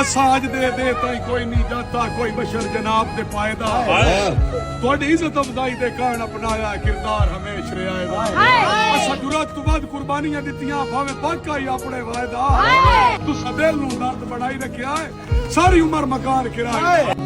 असाज दे ताई कोई नहीं जाता कोई बशर जनाब दे पायदा थोड़ी इज्जत अफजाई दे कारण अपनाया किरदार हमेश रियायदा असा जुरात तो बाद कुर्बानियां दित्तियां भावे पक्का ही अपने वायदा तू सदैव नू दर्द बनाई रखिया है सारी उम्र मकान किराया